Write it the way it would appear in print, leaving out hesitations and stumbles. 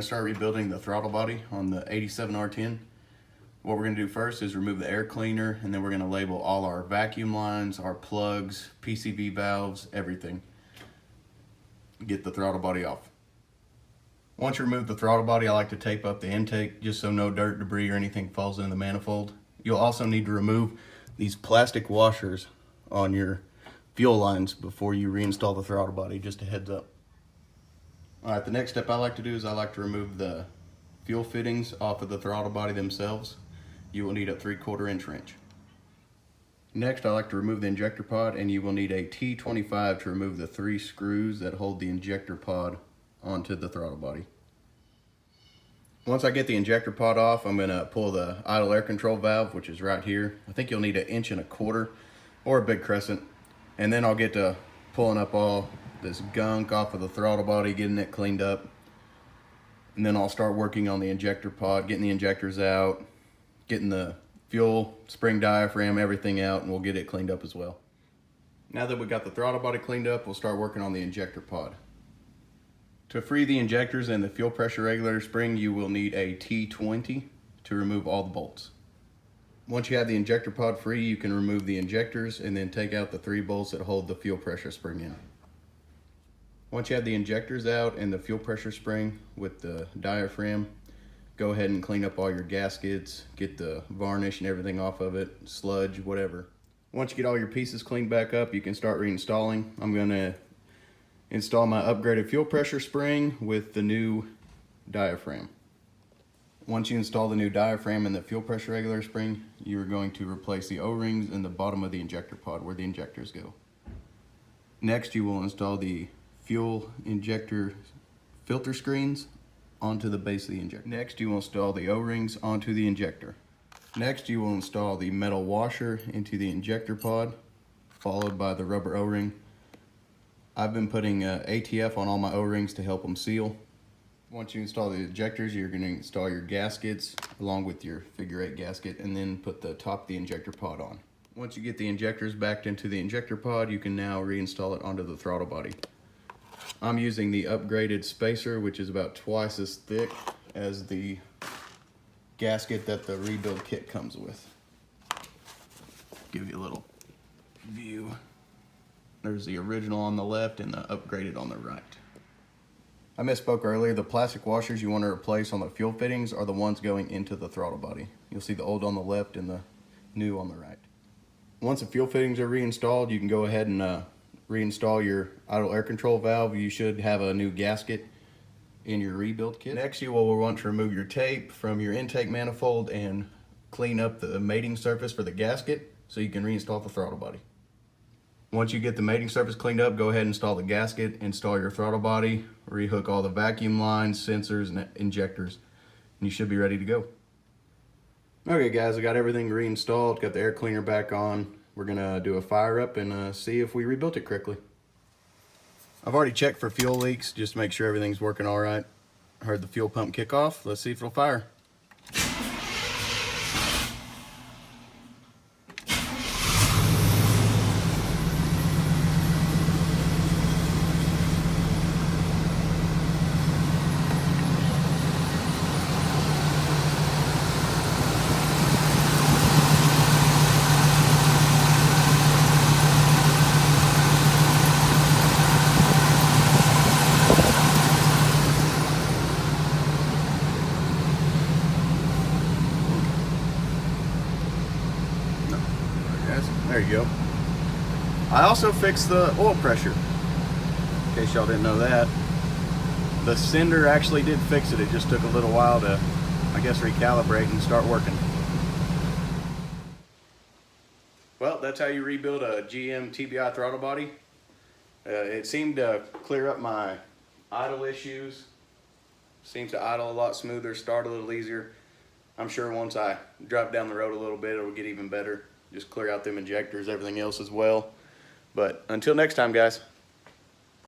to start rebuilding the throttle body on the 87 R10. What we're going to do first is remove the air cleaner, and then we're going to label all our vacuum lines, our plugs, PCV valves, everything. Get the throttle body off. Once you remove the throttle body, I like to tape up the intake just so no dirt, debris, or anything falls into the manifold. You'll also need to remove these plastic washers on your fuel lines before you reinstall the throttle body, just a heads up. Alright, the next step I like to do is I like to remove the fuel fittings off of the throttle body themselves. You will need a 3/4 inch wrench. Next, I like to remove the injector pod, and you will need a T25 to remove the 3 screws that hold the injector pod onto the throttle body. Once I get the injector pod off, I'm going to pull the idle air control valve, which is right here. I think you'll need 1 1/4 inch or a big crescent, and then I'll get to pulling up all this gunk off of the throttle body, getting it cleaned up, and then I'll start working on the injector pod, getting the injectors out, getting the fuel spring diaphragm, everything out, and we'll get it cleaned up as well. Now that we got the throttle body cleaned up, we'll start working on the injector pod. To free the injectors and the fuel pressure regulator spring, you will need a T20 to remove all the bolts. Once you have the injector pod free, you can remove the injectors and then take out the 3 bolts that hold the fuel pressure spring in. Once you have the injectors out and the fuel pressure spring with the diaphragm, go ahead and clean up all your gaskets, get the varnish and everything off of it, sludge, whatever. Once you get all your pieces cleaned back up, you can start reinstalling. I'm going to install my upgraded fuel pressure spring with the new diaphragm. Once you install the new diaphragm and the fuel pressure regulator spring, you're going to replace the O-rings in the bottom of the injector pod where the injectors go. Next, you will install the fuel injector filter screens onto the base of the injector. Next, you will install the O-rings onto the injector. Next, you will install the metal washer into the injector pod, followed by the rubber O-ring. I've been putting ATF on all my O-rings to help them seal. Once you install the injectors, you're going to install your gaskets along with your figure 8 gasket, and then put the top of the injector pod on. Once you get the injectors backed into the injector pod, you can now reinstall it onto the throttle body. I'm using the upgraded spacer, which is about twice as thick as the gasket that the rebuild kit comes with. Give you a little view. There's the original on the left and the upgraded on the right. I misspoke earlier. The plastic washers you want to replace on the fuel fittings are the ones going into the throttle body. You'll see the old on the left and the new on the right. Once the fuel fittings are reinstalled, you can go ahead and reinstall your idle air control valve. You should have a new gasket in your rebuild kit. Next, you will want to remove your tape from your intake manifold and clean up the mating surface for the gasket so you can reinstall the throttle body. Once you get the mating surface cleaned up, go ahead and install the gasket, install your throttle body, rehook all the vacuum lines, sensors, and injectors, and you should be ready to go. Okay guys, I got everything reinstalled, got the air cleaner back on. We're gonna do a fire up and see if we rebuilt it correctly. I've already checked for fuel leaks, just to make sure everything's working all right. I heard the fuel pump kick off. Let's see if it'll fire. There you go. I also fixed the oil pressure, in case y'all didn't know that. The sender actually did fix it. It just took a little while to, I guess, recalibrate and start working. Well, that's how you rebuild a GM TBI throttle body. It seemed to clear up my idle issues. Seems to idle a lot smoother, start a little easier. I'm sure once I drive down the road a little bit, it'll get even better. Just clear out them injectors, everything else as well. But until next time, guys.